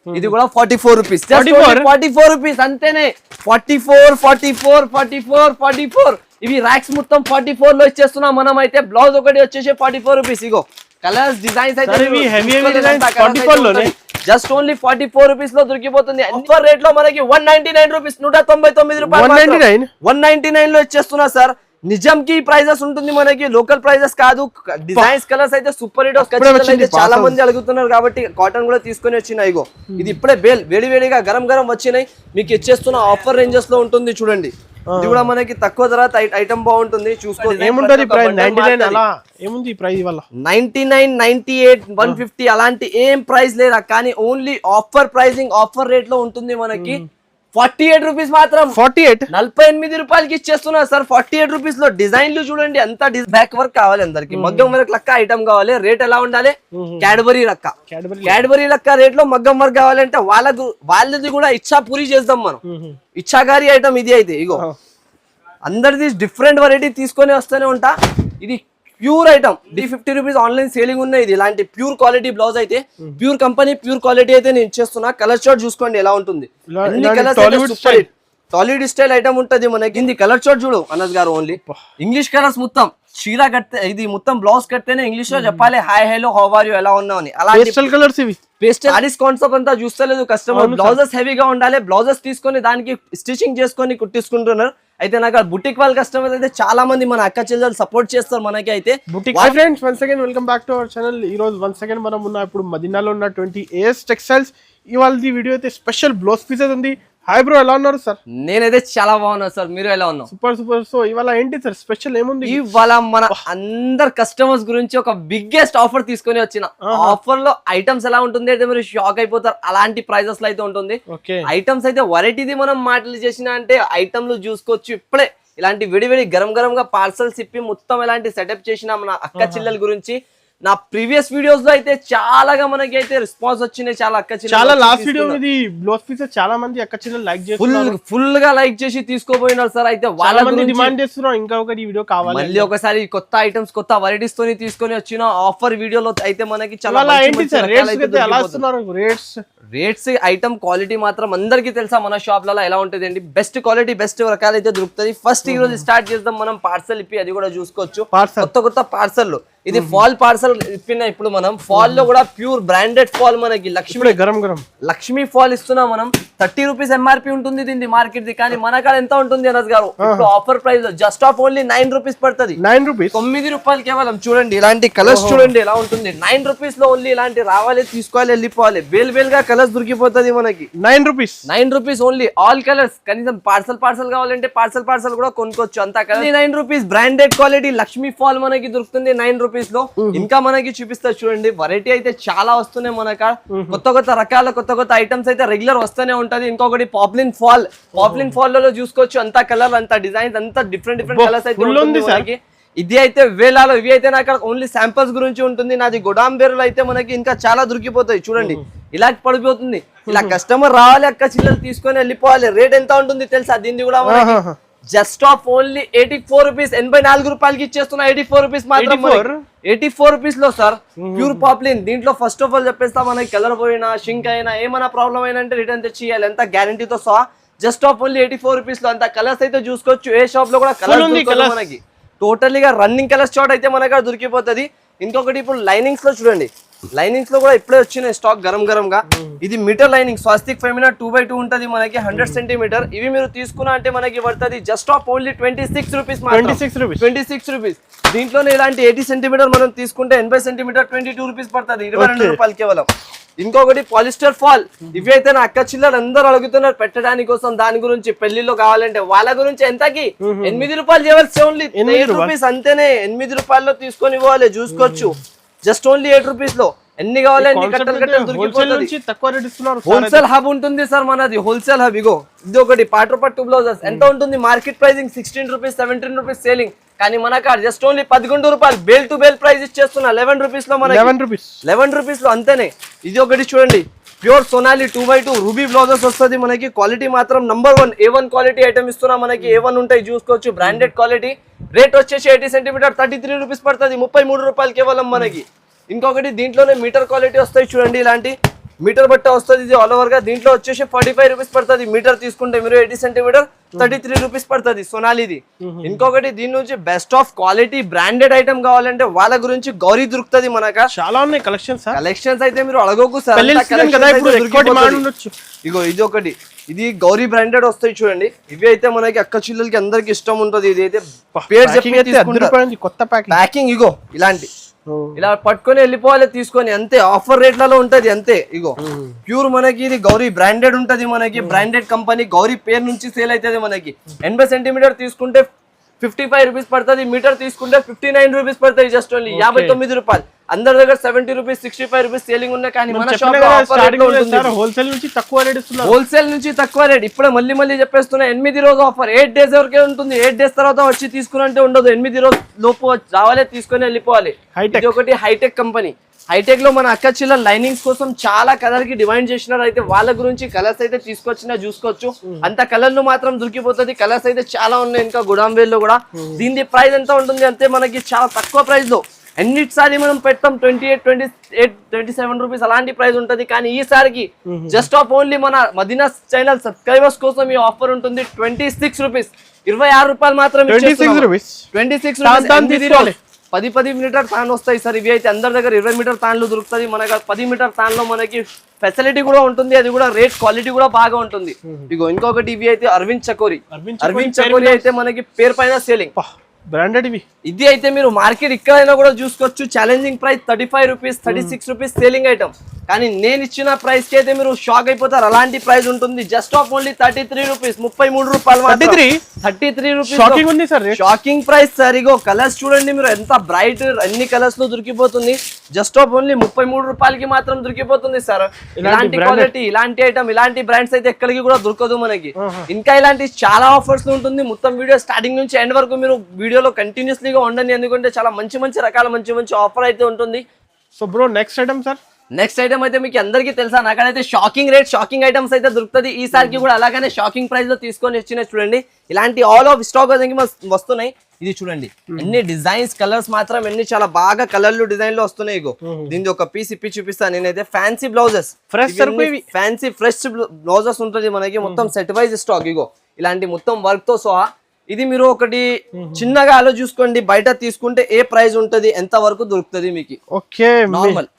ఇది కూడా 44 rupees, 44 rupees అంతేనే. 44 ఇవి ర్యాక్స్ మొత్తం 44 లో ఇచ్చేస్తున్నాం మనం అయితే. బ్లౌజ్ ఒకటి వచ్చేసి 44 రూపీస్. ఇగో కలర్స్ డిజైన్స్ అయితే జస్ట్ ఓన్లీ 44 రూపీస్ లో దొరికిపోతుంది. ఆఫర్ రేట్ లో మనకి 199 రూపీస్, 199 రూపాయలు 199 లో ఇచ్చేస్తున్నా సార్. నిజంకి ప్రైజెస్ ఉంటుంది మనకి, లోకల్ ప్రైజెస్ కాదు. డిజైన్స్ కలర్స్ అయితే సూపర్ హిట్ అయితే చాలా మంది అడుగుతున్నారు కాబట్టి కాటన్ కూడా తీసుకొని వచ్చినాయి. ఇగో ఇది ఇప్పుడే వేడివేడిగా గరం వచ్చినాయి మీకు ఇచ్చేస్తున్న ఆఫర్ రేంజెస్ లో ఉంటుంది చూడండి. ఇది కూడా మనకి తక్కువ ధర ఐటమ్ బాగుంటుంది. చూసుకోండి 99, 98, 150 అలాంటి ఏం ప్రైస్ లేదా, కానీ only offer pricing offer rate లో ఉంటుంది మనకి. 48 రూపీస్ మాత్రం, 48 రూపాయలకి ఇచ్చేస్తున్నారు సార్. 48 రూపీస్ లో డిజైన్లు చూడండి. అంత బ్యాక్ వర్క్ కావాలి అందరికి, మగ్గం వర్క్ లెక్క ఐటమ్ కావాలి. రేట్ ఎలా ఉండాలి? క్యాడ్బరీ లెక్క రేట్ లో మగ్గం వర్క్ కావాలంటే వాళ్ళది కూడా ఇచ్చా పూరి చేద్దాం మనం. ఇచ్చాగారి ఐటమ్ ఇది అయితే. ఇగో అందరిది డిఫరెంట్ వెరైటీ తీసుకొని వస్తూనే ఉంటా. ఇది pure item, 50 rupees online selling ఉన్నాయి. ఇది ఇలాంటి ప్యూర్ క్వాలిటీ బ్లౌజ్ అయితే, ప్యూర్ కంపెనీ ప్యూర్ క్వాలిటీ అయితే నేను ఇచ్చేస్తున్నా. కలర్ షార్ట్ చూసుకోండి ఎలా ఉంటుంది. సాలిడ్ స్టైల్ ఐటమ్ ఉంటది మనకి. ఇది కలర్ షార్ట్ చూడు అనస్ గారు, ఓన్లీ ఇంగ్లీష్ కలర్స్ మొత్తం. చీర కడితే ఇది మొత్తం బ్లౌజ్ కడితేనే ఇంగ్లీష్ లో చెప్పాలి hi hello how are you ఎలా ఉన్నావు అని. అలాంటి కలర్స్ ఇవి పేస్టల్ ఆడిస్ కాన్సెప్ట్ అంతా చూస్తలేదు కస్టమర్. బ్లౌజెస్ హెవీగా ఉండాలి, బ్లౌజెస్ తీసుకొని దానికి స్టిచింగ్ చేసుకొని కుట్టించుకుంటున్నారు. అయితే నాకు బుటిక్ వాళ్ళ కస్టమర్స్ అయితే చాలా మంది మన అక్క చెల్లెలు సపోర్ట్ చేస్తారు మనకి అయితే. Boutique friends once again welcome back to our channel. ఈ రోజు వన్స్ అగైన్ మనం ఉన్న ఇప్పుడు మదీనాలో ఉన్న 20 AS టెక్స్టైల్స్. ఇవాళ వీడియో అయితే స్పెషల్ బ్లౌజ్ పీసెస్ ఉంది. హాయ్ బ్రో, ఎలా ఉన్నారు సార్? నేనైతే చాలా బాగున్నా సార్, మీరు ఎలా ఉన్నారు? సూపర్. సో ఇవాళ ఏంటి సార్ స్పెషల్ ఏముంది? ఇవాళ మన అందరు కస్టమర్స్ గురించి ఒక బిగ్గెస్ట్ ఆఫర్ తీసుకొని వచ్చిన. ఆఫర్ లో ఐటమ్స్ ఎలా ఉంటుంది అయితే మీరు షాక్ అయిపోతారు. అలాంటి ప్రైజెస్ లో అయితే ఉంటుంది. ఐటమ్స్ అయితే వెరైటీది మనం మాటలు చేసిన అంటే ఐటమ్లు చూసుకోవచ్చు. ఇప్పుడే ఇలాంటి విడివిడి గరం గా పార్సల్స్ ఇప్పి మొత్తం ఇలాంటి సెటప్ చేసిన మన అక్క చెల్లెల గురించి నా ప్రీవియస్ వీడియోస్ లో అయితే చాలాగా మనకి అయితే రెస్పాన్స్ వచ్చినాయి. చాలా అక్క చెల్లెలు చాలా లాస్ట్ వీడియో ఇది బ్లౌజ్ పీస్ చాలా మంది అక్క చెల్లెలు లైక్ చేస్తున్నారు, ఫుల్ గా లైక్ చేసి తీసుకోపోయినారు సార్. అయితే వాళ్ళ గురించి డిమాండ్ చేస్తున్నారు ఇంకా ఒకటి వీడియో కావాలి. మళ్ళీ ఒకసారి కొత్త ఐటమ్స్ కొత్త వెరైటీస్ తోని తీసుకొని వచ్చిన ఆఫర్ వీడియోలో అయితే మనకి చాలా రేట్స్ ఐటమ్ క్వాలిటీ మాత్రం అందరికి తెలుసా మన షాప్ లలో ఎలా ఉంటుంది అండి. బెస్ట్ క్వాలిటీ బెస్ట్ రకాలు అయితే దొరుకుతుంది. ఫస్ట్ ఈ రోజు స్టార్ట్ చేద్దాం మనం పార్సల్ ఇప్పి, అది కూడా చూసుకోవచ్చు. కొత్త పార్సల్. ఇది ఫాల్ పార్సల్ ఇప్పిన. ఇప్పుడు మనం ఫాల్ లో కూడా ప్యూర్ బ్రాండెడ్ ఫాల్ మనకి లక్ష్మీ ఫాల్ ఇస్తున్నాం మనం. 30 రూపీస్ ఎంఆర్పి ఉంటుంది దీన్ని మార్కెట్ ది, కానీ మన కాడ ఎంత ఉంటుంది అనస్ గారు? ఇప్పుడు offer price just of only 9 rupees పడుతుంది. 9 రూపాయలు కేవలం. చూడండి ఇలాంటి కలర్స్ చూడండి ఎలా ఉంటుంది. 9 రూపీస్ లో ఓన్లీ ఇలాంటి రావాలి, తీసుకోవాలి, వెళ్ళిపోవాలి. వేల్ గా కలర్స్ దొరికిపోతుంది మనకి. 9 రూపీస్ ఓన్లీ ఆల్ కలర్స్. కనీసం పార్సల్ కావాలంటే పార్సల్ కూడా కొనుక్కోవచ్చు. అంతా colour 9 rupees. Branded quality Lakshmi fall మనకి దొరుకుతుంది 9 రూపీస్ లో. ఇంకా మనకి చూపిస్తా చూడండి. వెరైటీ అయితే చాలా వస్తున్నాయి మన కాడ. కొత్త రకాల కొత్త ఐటమ్స్ అయితే రెగ్యులర్ వస్తూనే ఉంటది. ఇంకొకటి పాప్లిన్ ఫాల్ లో చూసుకోవచ్చు. అంతా కలర్ అంతా డిజైన్స్ అంతా డిఫరెంట్ కలర్స్ అయితే మనకి. ఇది అయితే వేలాలో. ఇవి అయితే నాకు ఓన్లీ శాంపిల్స్ గురించి ఉంటుంది. నాది గోడాం బేరులో అయితే మనకి ఇంకా చాలా దొరికిపోతాయి. చూడండి ఇలా పడిపోతుంది. ఇలా కస్టమర్ రావాలి, అక్క చిల్లలు తీసుకొని వెళ్ళిపోవాలి. రేట్ ఎంత ఉంటుంది తెలుసా దీన్ని కూడా? Just of only 84 rupees. 84 రూపాయలకి ఇచ్చేస్తున్నా. 84 రూపీస్ మాత్రం. 84 రూపీస్ లో సార్ ప్యూర్ పాప్లిన్. దీంట్లో ఫస్ట్ ఆఫ్ ఆల్ చెప్పేస్తా, మనకి కలర్ పోయినా షింక్ అయినా ఏమైనా ప్రాబ్లం అయినా అంటే రిటర్న్ తెచ్చియాలి. ఎంత గ్యారంటీతో సహా. జస్ట్ ఆఫ్ ఓన్లీ 84 రూపీస్ లో. అంత కలర్స్ అయితే చూసుకోవచ్చు. ఏ షాప్ లో కూడా కలర్ మనకి టోటలీగా రన్నింగ్ కలర్ షార్ట్ అయితే మనకు దొరికిపోతుంది. ఇంకొకటి ఇప్పుడు లైనింగ్స్ లో చూడండి. లైనింగ్స్ లో కూడా ఇప్పుడే వచ్చిన స్టాక్ గరం గా. ఇది metre lining swastik Femina 2x2 ఉంటది మనకి 100 సెంటీమీటర్. ఇవి మీరు తీసుకున్నా అంటే మనకి పడుతుంది just of only 26 rupees. 26 rupees. దీంట్లోనే ఇలాంటి 80 సెంటీమీటర్ మనం తీసుకుంటే 80 సెంటీమీటర్ 22 రూపీస్ పడుతుంది. 22 రూపాయలు కేవలం. ఇంకొకటి పాలిస్టర్ ఫాల్. ఇవి అయితే నా అక్క చిల్లలు అందరూ అడుగుతున్నారు పెట్టడానికి కోసం. దాని గురించి పెళ్లిలో కావాలంటే వాళ్ళ గురించి ఎంతకి 8 రూపాయలు చేయవలసి ఓన్లీ 8 రూపీస్ అంతేనే. 8 రూపాయల్లో తీసుకొని ఇవ్వాలి. చూసుకోవచ్చు జస్ట్ ఓన్లీ 8 రూపీస్ లో. ఎన్ని కావాలి అన్ని కట్టలు హోల్సేల్ హబ్ ఉంటుంది సార్ మనది. Wholesale hub. ఇగో ఇది ఒకటి పట్టు బ్లౌజెస్ ఎంత ఉంటుంది? Market pricing 16 rupees 17 rupees selling. కానీ మన కాడ జస్ట్ ఓన్లీ 11 రూపాయలు బేల్ టు బేల్ ప్రైస్ ఇచ్చేస్తున్నా. 11 రూపీస్ లో మనకి 11 రూపీస్ లో అంతేనే. ఇది ఒకటి చూడండి pure Sonali 2x2 ruby blouses వస్తుంది మనకి. క్వాలిటీ మాత్రం నంబర్ 1 A1 క్వాలిటీ ఐటమ్ ఇస్తున్నా మనకి. A1 ఉంటాయి చూసుకోవచ్చు. Branded quality. రేట్ వచ్చేసి 80 సెంటీమీటర్ 33 రూపీస్ పడుతుంది. 33 రూపాయలు కేవలం మనకి. ఇంకొకటి దీంట్లోనే మీటర్ క్వాలిటీ వస్తాయి చూడండి. ఇలాంటి మీటర్ బట్ట వస్తుంది ఇది ఆల్ ఓవర్ గా. దీంట్లో వచ్చేసి 45 రూపీస్ పడుతుంది మీటర్ తీసుకుంటే మీరు 80 సెంటీమీటర్ 33 రూపీస్ పడుతుంది సోనాలిది. ఇంకొకటి దీని నుంచి best of quality branded item కావాలంటే వాళ్ళ గురించి గౌరీ దొరుకుతుంది మనక. చాలా ఉన్నాయి కలెక్షన్స్ అయితే మీరు అడగకు సార్. ఇగో ఇది ఒకటి, ఇది గౌరీ బ్రాండెడ్ వస్తాయి చూడండి. ఇవి అయితే మనకి అక్క చిల్లలకి అందరికి ఇష్టం ఉంటుంది. ఇది అయితే పేరు చెప్పి కొత్త ప్యాకింగ్ ఇగో ఇలాంటి ఇలా పట్టుకొని వెళ్ళిపోవాలి తీసుకొని, అంతే ఆఫర్ రేట్లలో ఉంటది అంతే. ఇగో ప్యూర్ మనకి ఇది గౌరీ బ్రాండెడ్ ఉంటది మనకి, బ్రాండెడ్ కంపెనీ గౌరీ పేరు నుంచి సేల్ అవుతుంది మనకి. 80 సెంటీమీటర్ తీసుకుంటే 55 రూపీస్ పడుతుంది, మీటర్ తీసుకుంటే 59 రూపీస్ పడుతుంది, జస్ట్ ఓన్లీ 59 రూపాయలు. అందరి దగ్గర 70 రూపీస్ 65 రూపీస్ సేలింగ్ ఉన్నాయి, కానీ మన షాప్ లో ఆఫర్ రేట్ లో ఉంటుంది. హోల్సేల్ నుంచి తక్కువ రేట్ ఇస్తున్నారు, హోల్సేల్ నుంచి తక్కువ రేట్. ఇప్పుడే మళ్ళీ చెప్పేస్తున్నా 8 రోజు ఆఫర్, 8 డేస్ వరకే ఉంటుంది. 8 డేస్ తర్వాత వచ్చి తీసుకున్నట్టే ఉండదు, 8 రోజు లోపు రావాలి తీసుకొని వెళ్ళిపోవాలి. ఇది ఒకటి హైటెక్ కంపెనీ. హైటెక్ లో మన అక్క చిల్ల లైనింగ్స్ కోసం చాలా కలర్ కి డిమాండ్ చేసినారు. అయితే వాళ్ళ గురించి కలర్స్ అయితే తీసుకొచ్చినా చూసుకోవచ్చు. అంత కలర్లు మాత్రం దొరికిపోతుంది. కలర్స్ అయితే చాలా ఉన్నాయి ఇంకా గుడాంబేల్ లో కూడా. దీని ప్రైస్ ఎంత ఉంటుంది అంటే మనకి చాలా తక్కువ ప్రైస్ లో. ఎన్నిసారి మనం పెట్టాం 28, 28, 27 రూపీస్ అలాంటి ప్రైస్ ఉంటుంది. కానీ ఈసారికి జస్ట్ ఆఫ్ ఓన్లీ మన మదీనా ఛానల్ సబ్స్క్రైబర్స్ కోసం ఈ ఆఫర్ ఉంటుంది 26 రూపీస్, 26 రూపాయలు మాత్రం. 26 రూపీస్ 10 మీటర్ తాన్ వస్తాయి సార్. ఇవి అయితే అందరి దగ్గర 20 మీటర్ తాన్లు దొరుకుతుంది. మనకి 10 మీటర్ తాన్ లో మనకి ఫెసిలిటీ కూడా ఉంటుంది, అది కూడా రేట్ క్వాలిటీ కూడా బాగా ఉంటుంది. ఇగో ఇంకొకటి ఇవి అయితే అరవింద్ చకోరి అయితే మనకి పేరు పైన సేలింగ్ బ్రాండెడ్ ఇవి. ఇది అయితే మీరు మార్కెట్ ఎక్కడైనా కూడా చూసుకోవచ్చు. Challenging price 35 rupees 36 rupees selling item. కానీ నేను ఇచ్చిన ప్రైస్ కి అయితే మీరు షాక్ అయిపోతారు, అలాంటి ప్రైస్ ఉంటుంది. జస్ట్ ఆఫ్ ఓన్లీ 33 రూపీస్, 33 రూపాయలు. 33 రూపీస్ షాకింగ్ ప్రైస్ సార్. ఇగో కలర్స్ చూడండి మీరు ఎంత బ్రైట్, అన్ని కలర్స్ లో దొరికిపోతుంది. జస్ట్ ఆఫ్ ఓన్లీ 33 రూపాయలకి మాత్రం దొరికిపోతుంది సార్. ఇలాంటి క్వాలిటీ, ఇలాంటి ఐటమ్, ఇలాంటి బ్రాండ్స్ అయితే ఎక్కడికి కూడా దొరకదు మనకి. ఇంకా ఇలాంటి చాలా ఆఫర్స్ ఉంటుంది. మొత్తం వీడియో స్టార్టింగ్ నుంచి ఎండ్ వరకు మీరు వీడియోలో కంటిన్యూస్లీగా ఉండండి, ఎందుకంటే చాలా మంచి రకాల మంచి ఆఫర్ అయితే ఉంటుంది. So bro next item sir. Next item అయితే మీకు అందరికీ తెలుసా, నాకైతే షాకింగ్ రేట్, షాకింగ్ ఐటమ్స్ అయితే దొరుకుతుంది. ఈసారికి కూడా అలాగనే షాకింగ్ ప్రైస్ లో తీసుకొని వచ్చిన చూడండి. ఇలాంటి ఆల్ ఆఫ్ స్టాక్ వస్తున్నాయి. ఇది చూడండి ఎన్ని డిజైన్స్, కలర్స్ మాత్రం ఎన్ని చాలా బాగా కలర్లు డిజైన్ లో వస్తున్నాయి. ఇగో దీని ఒక పీస్ ఇప్పి చూపిస్తాను నేనైతే. Fancy blouses, fancy fresh blouses ఉంటుంది మనకి. మొత్తం సెట్ వైజ్ స్టాక్. ఇగో ఇలాంటి మొత్తం వర్క్ తో సహా. ఇది మీరు ఒకటి చిన్నగా ఆలో చూసుకోండి, బయట తీసుకుంటే ఏ ప్రైస్ ఉంటది, ఎంత వరకు దొరుకుతుంది మీకు. ఓకే, నార్మల్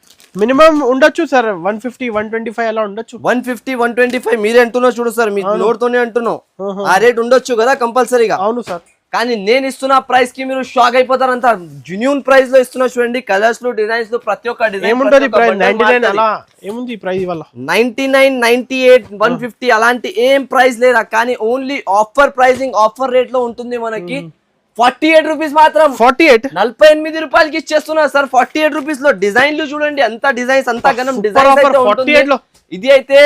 మినిమం ఉండొచ్చు సార్ 150, 125 అలా ఉండొచ్చు. 150, 125 మీరే అంటున్నావు చూడు సార్, మీ నోట్తోనే అంటున్నావు. ఆ రేట్ ఉండొచ్చు కదా కంపల్సరీగా. అవును సార్. కానీ నేను ఇస్తున్న ప్రైస్ కి మీరు షాక్ అయిపోతారు. అంత జెన్యూన్ ప్రైస్ లో ఇస్తున్నా చూడండి. కలర్స్ లో, డిజైన్స్ లో ప్రతి ఒక్క డిజైన్. ఏముంటది ప్రైస్? 99 అలా ఏముంది ప్రైస్ వల్ల? 99, 98, 150 అలాంటి ఏం ప్రైస్ లేదా. కానీ only offer pricing, offer rate లో ఉంటుంది మనకి. 48 రూపీస్ మాత్రం. 48 రూపాయలకి ఇచ్చేస్తున్నా సార్. 48 రూపీస్ లో డిజైన్లు చూడండి, అంత డిజైన్స్, అంత గనం డిజైన్స్. ఇది అయితే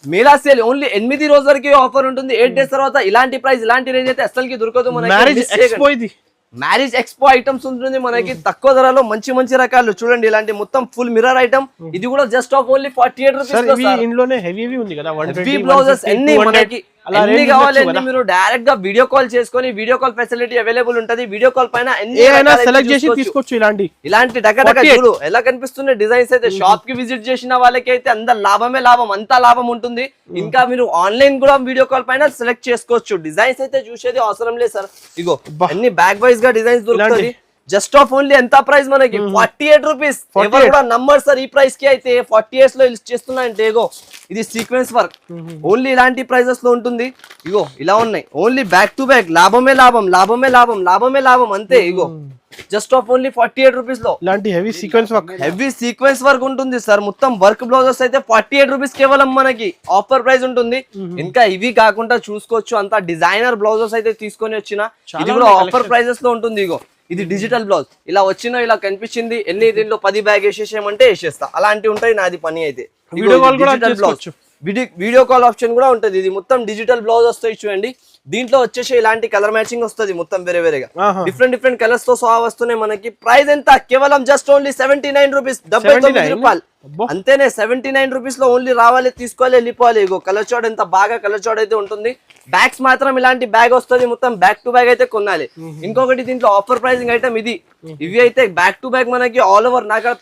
మేళా సేల్ ఓన్లీ 8 రోజుల వరకు ఆఫర్ ఉంటుంది. 8 డేస్ తర్వాత ఇలాంటి ప్రైస్, ఇలాంటి రేంజ్ అయితే అసలుకి దొరకదు మనకి. మ్యారేజ్ ఎక్స్పో ఐటమ్స్ ఉంటుంది మనకి తక్కువ ధరలో. మంచి రకాలు చూడండి. ఇలాంటి మొత్తం ఫుల్ మిర్రర్ ఐటమ్. ఇది కూడా just of only 48 rupees. Blouses ఎన్ని మనకి ఎన్ని కావాలి అన్ని మీరు డైరెక్ట్ గా వీడియో కాల్ చేసుకొని, వీడియో కాల్ ఫెసిలిటీ అవైలబుల్ ఉంటది. వీడియో కాల్ పైన సెలెక్ట్ చేసి తీసుకోవచ్చు. ఇలాంటి డగడగ చూడు ఎలా కనిపిస్తున్నాయి డిజైన్స్ అయితే. షాప్ కి విజిట్ చేసిన వాళ్ళకి అయితే అందరు లాభమే లాభం, అంతా లాభం ఉంటుంది. ఇంకా మీరు ఆన్లైన్ కూడా వీడియో కాల్ పైన సెలెక్ట్ చేసుకోవచ్చు. డిజైన్స్ అయితే చూసేది అవసరం లేదు సార్. ఇగో అన్ని బ్యాక్ వైజ్ గా డిజైన్స్ దొరుకుతుంది. జస్ట్ ఆఫ్ ఓన్లీ ఎంత ప్రైస్ మనకి 48 రూపీస్. ఎవరు కూడా నంబర్ సార్ ఈ ప్రైస్ కి అయితే 48 లో చేస్తున్నా అంటే. ఇగో ఇది సీక్వెన్స్ వర్క్ ఓన్లీ ఇలాంటి ప్రైజెస్ లో ఉంటుంది. ఇగో ఇలా ఉన్నాయి ఓన్లీ బ్యాక్ టు బ్యాక్. లాభమే లాభం అంతే. ఇగో జస్ట్ ఆఫ్ ఓన్లీ 48 రూపీస్ లో ఇలాంటి హెవీ సీక్వెన్స్ వర్క్ ఉంటుంది సార్. మొత్తం వర్క్ బ్లౌజెస్ అయితే 48 రూపీస్ కేవలం మనకి ఆఫర్ ప్రైస్ ఉంటుంది. ఇంకా ఇవి కాకుండా చూసుకోవచ్చు అంత డిజైనర్ బ్లౌజెస్ అయితే తీసుకొని వచ్చిన. ఇది కూడా ఆఫర్ ప్రైజెస్ లో ఉంటుంది. ఇగో ఇది డిజిటల్ బ్లౌజ్. ఇలా వచ్చినా ఇలా కనిపించింది, ఎన్ని దీంట్లో 10 బ్యాగ్ వేసేసేయమంటే వేసేస్తా. అలాంటి ఉంటాయి నాది పని అయితే. వీడియో కాల్ ఆప్షన్ కూడా ఉంటుంది. ఇది మొత్తం డిజిటల్ బ్లౌజ్ వస్తాయి చూడండి. దీంట్లో వచ్చేసి ఇలాంటి కలర్ మ్యాచింగ్ వస్తుంది మొత్తం వేరేగా. డిఫరెంట్ కలర్స్ తో సహా వస్తున్నాయి మనకి. ప్రైస్ ఎంత? కేవలం జస్ట్ ఓన్లీ 79 రూపీస్, 79 రూపాయలు అంతేనే. 79 రూపీస్ లో ఓన్లీ రావాలి, తీసుకోవాలి, వెళ్ళిపోవాలి. ఇగో కలర్ చార్ట్ ఎంత బాగా కలర్ చార్ట్ అయితే ఉంటుంది. బ్యాగ్స్ మాత్రం ఇలాంటి బ్యాగ్ వస్తుంది. మొత్తం బ్యాక్ టు బ్యాగ్ అయితే కొనాలి. ఇంకొకటి దీంట్లో ఆఫర్ ప్రైసింగ్ ఐటమ్ ఇది. ఇవి అయితే బ్యాక్ టు బ్యాక్ మనకి ఆల్ ఓవర్ నాకు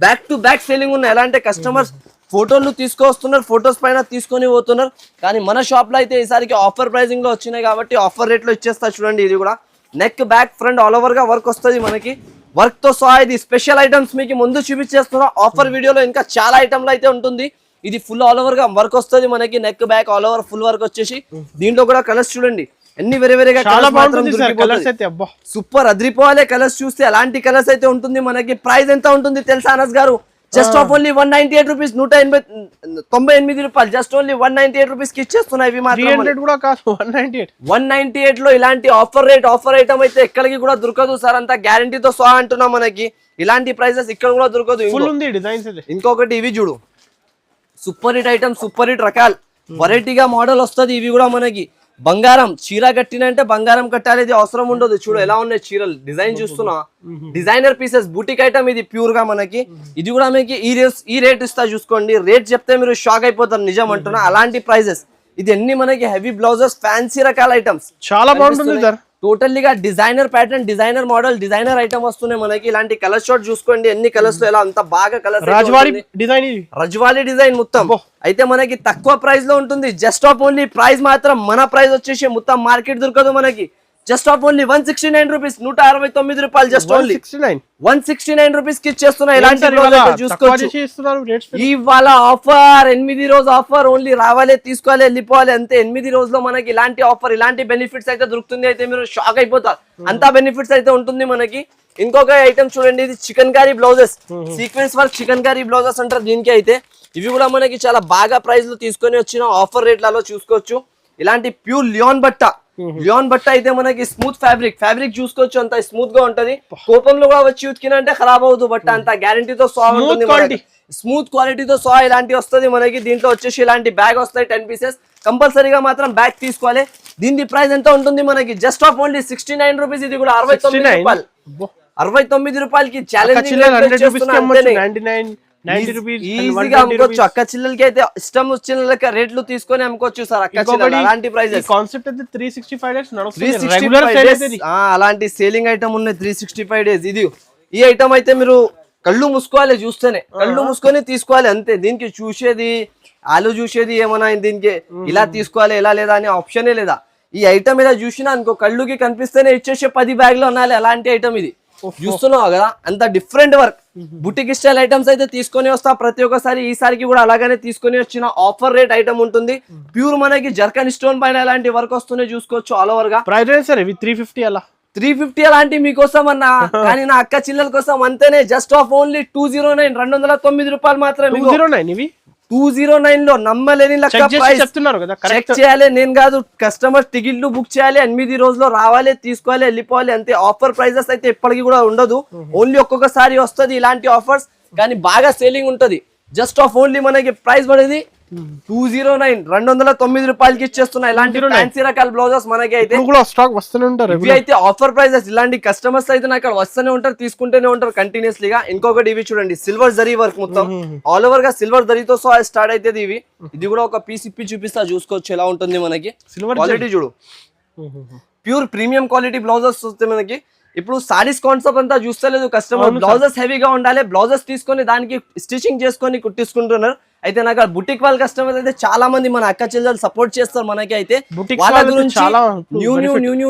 బ్యాక్ టు బ్యాక్ సేలింగ్ ఉన్నాయి. ఎలా అంటే కస్టమర్స్ ఫోటోలు తీసుకొస్తున్నారు, ఫోటోస్ పైన తీసుకొని పోతున్నారు. కానీ మన షాప్ లో అయితే ఈసారికి ఆఫర్ ప్రైజింగ్ లో వచ్చినాయి కాబట్టి ఆఫర్ రేట్ లో ఇచ్చేస్తా చూడండి. ఇది కూడా neck back front all over గా వర్క్ వస్తుంది మనకి. వర్క్ తో సహా ఇది స్పెషల్ ఐటమ్స్ మీకు ముందు చూపించేస్తున్నా. ఆఫర్ వీడియోలో ఇంకా చాలా ఐటమ్లు అయితే ఉంటుంది. ఇది ఫుల్ ఆల్ ఓవర్ గా వర్క్ వస్తుంది మనకి. Neck back all over full work వచ్చేసి దీంట్లో కూడా కలర్స్ చూడండి ఎన్ని వేరే వేరేగా సూపర్ అద్రిపోవాలే. కలర్స్ చూస్తే అలాంటి కలర్స్ అయితే ఉంటుంది మనకి. ప్రైస్ ఎంత ఉంటుంది తెలుసా అనస్ గారు? జస్ట్ ఆఫ్ ఓన్లీ 198 రూపీస్, 198 రూపాయలు. జస్ట్ ఓన్లీ 198 రూపీస్ కి ఇచ్చేస్తున్నాయి. ఇవి మాత్రం 198 లో ఇలాంటి ఆఫర్ రేట్ ఆఫర్ ఐటమ్ అయితే ఎక్కడికి కూడా దొరకదు సార్. అంతా గ్యారంటీతో సహా అంటున్నాం మనకి. ఇలాంటి ప్రైసెస్ ఇక్కడ కూడా దొరకదు. ఇంకొకటి ఇవి చూడు, super hit item, super hit రకాలు, వెరైటీగా మోడల్ వస్తుంది. ఇవి కూడా మనకి బంగారం చీర కట్టినంటే బంగారం కట్టాలి, ఇది అవసరం ఉండదు. చూడు ఎలా ఉన్నాయి చీరలు, డిజైన్ చూస్తున్నా, డిజైనర్ పీసెస్, బూటిక్ ఐటమ్ ఇది ప్యూర్ గా మనకి. ఇది కూడా మీకు ఈ రేట్ ఇస్తా చూసుకోండి. రేట్ చెప్తే మీరు షాక్ అయిపోతారు, నిజం అంటున్నా. అలాంటి ప్రైజెస్. ఇది అన్ని మనకి హెవీ బ్లౌజెస్, ఫ్యాన్సీ రకాల ఐటమ్స్, చాలా బాగుంటుంది సార్. టోటల్లీగా designer pattern, designer model, designer item వస్తున్నాయి మనకి. ఇలాంటి కలర్ షార్ట్ చూసుకోండి ఎన్ని కలర్స్ లో, ఎలా అంత బాగా కలర్స్. రజ్వాలీ డిజైన్ మొత్తం అయితే మనకి తక్కువ ప్రైస్ లో ఉంటుంది. జస్ట్ ఆఫ్ ఓన్లీ ప్రైస్ మాత్రం మన ప్రైస్ వచ్చేసి మొత్తం మార్కెట్ దొరకదు మనకి. జస్ట్ ఆఫ్ ఓన్లీ 169 రూపీస్, 169 రూపాయలు. జస్ట్ ఓన్లీ 169 రూపీస్ కి ఇచ్చేస్తున్నా. ఇలాంటి చూసుకోవచ్చు. ఇవాళ ఆఫర్ 8 రోజు ఆఫర్, ఓన్లీ రావాలి తీసుకోవాలి వెళ్ళిపోవాలి అంతే. 8 రోజుల్లో మనకి ఇలాంటి ఆఫర్, ఇలాంటి బెనిఫిట్స్ అయితే దొరుకుతుంది. అయితే మీరు షాక్ అయిపోతారు, అంతా బెనిఫిట్స్ అయితే ఉంటుంది మనకి. ఇంకొక ఐటమ్ చూడండి, ఇది chikankari blouses, sequence work chikankari blouses అంటారు దీనికి. అయితే ఇవి కూడా మనకి చాలా బాగా ప్రైస్ లో తీసుకొని వచ్చిన ఆఫర్ రేట్లలో చూసుకోవచ్చు. ఇలాంటి ప్యూర్ లియాన్ బట్ట, లియాన్ బట్ట అయితే మనకి స్మూత్ ఫ్యాబ్రిక్ చూసుకోవచ్చు. అంత స్మూత్ గా ఉంటది. కోపంలో కూడా వచ్చి ఉతికినంటే ఖరాబ్ అవుతుంది బట్ట. అంత గ్యారంటీతో సహా ఉంటుంది, స్మూత్ క్వాలిటీతో సహా ఇలాంటి వస్తుంది మనకి. దీంట్లో వచ్చేసి ఇలాంటి బ్యాగ్ వస్తాయి 10 పీసెస్. కంపల్సరీగా మాత్రం బ్యాగ్ తీసుకోవాలి. దీని ప్రైస్ ఎంత ఉంటుంది మనకి? Just of only 69 rupees. ఇది కూడా 69 రూపాయలు, 69 రూపాయలకి ఛాలెంజింగ్ ఈజీగా అమ్ముకోవచ్చు. అక్క చిల్లలకి అయితే ఇష్టం వచ్చిన రేట్లు తీసుకొని అమ్ముకోవచ్చు సార్. అక్క చిల్లలు అలాంటి ప్రైజెస్. కాన్సెప్ట్ అయితే 365 డేస్ నడుస్తుంది. 365 డేస్ అలాంటి సేలింగ్ ఐటమ్ ఉన్నాయి 365 డేస్. ఇది ఈ ఐటమ్ అయితే మీరు కళ్ళు మూసుకోవాలి, చూస్తేనే కళ్ళు మూసుకొని తీసుకోవాలి అంతే. దీనికి చూసేది ఆలు చూసేది ఏమన్నా దీనికి ఇలా తీసుకోవాలి ఇలా లేదా అనే ఆప్షనే లేదా. ఈ ఐటమ్ ఇలా చూసినా అనుకో కళ్ళుకి కనిపిస్తేనే ఇచ్చేసే 10 బ్యాగ్లు అనాలి. అలాంటి ఐటమ్ ఇది చూస్తున్నావు కదా, అంత different work boutique style items అయితే తీసుకొని వస్తా ప్రతి ఒక్కసారి. ఈసారికి కూడా అలాగనే తీసుకొని వచ్చిన ఆఫర్ రేట్ ఐటమ్ ఉంటుంది. ప్యూర్ మనకి జర్కన్ స్టోన్ పైన ఇలాంటి వర్క్ వస్తున్నాయి చూసుకోవచ్చు ఆల్ ఓవర్ గా. ప్రైస్ సార్ 350 అలా 350 అలాంటి మీకోసం అన్నా. కానీ నా అక్క చిల్లల కోసం అంతేనే. జస్ట్ ఆఫ్ ఓన్లీ 209, 209 రూపాయలు మాత్రమే. 209 లో నమ్మలేని లెక్క ప్రైస్. చెక్ చేయాలి నేను కాదు, కస్టమర్ టికెట్లు బుక్ చేయాలి. 8 రోజుల్లో రావాలి తీసుకోవాలి వెళ్ళిపోవాలి అంతే. ఆఫర్ ప్రైజెస్ అయితే ఎప్పటికీ కూడా ఉండదు, ఓన్లీ ఒక్కొక్కసారి వస్తుంది ఇలాంటి ఆఫర్స్. కానీ బాగా సేలింగ్ ఉంటది. జస్ట్ ఆఫ్ ఓన్లీ మనకి ప్రైస్ పడేది 209, 209 రూపాయలకి ఇచ్చేస్తున్నా. ఇలాంటి ఫ్యాన్సీ రకాల బ్లౌజెస్ మనకి అయితే స్టాక్ వస్తూనే ఉంటారు. ఇవి అయితే ఆఫర్ ప్రైజెస్. ఇలాంటి కస్టమర్స్ అయితే నాకు అక్కడ వస్తూనే ఉంటారు, తీసుకుంటూనే ఉంటారు కంటిన్యూస్లీగా. ఇంకొకటి ఇవి చూడండి, సిల్వర్ జరీ వర్క్ మొత్తం ఆల్ ఓవర్ గా సిల్వర్ జరీతో సో స్టార్ట్ అవుతుంది. ఇది కూడా ఒక పీస్ ఇప్పి చూపిస్తా చూసుకోవచ్చు ఎలా ఉంటుంది మనకి. సిల్వర్ క్వాలిటీ చూడు, ప్యూర్ ప్రీమియం క్వాలిటీ బ్లౌజెస్ వస్తాయి మనకి. ఇప్పుడు సారీస్ కాన్సెప్ట్ అంతా చూస్తలేదు కస్టమర్, బ్లౌజెస్ హెవీగా ఉండాలి, బ్లౌజెస్ తీసుకొని దానికి స్టిచింగ్ చేసుకొని కుట్టించుకుంటున్నారు. అయితే నాకు బుటిక్ వాళ్ళ కస్టమర్ అయితే చాలా మంది మన అక్క చెల్లెలు సపోర్ట్ చేస్తారు మనకి. అయితే వాళ్ళ గురించి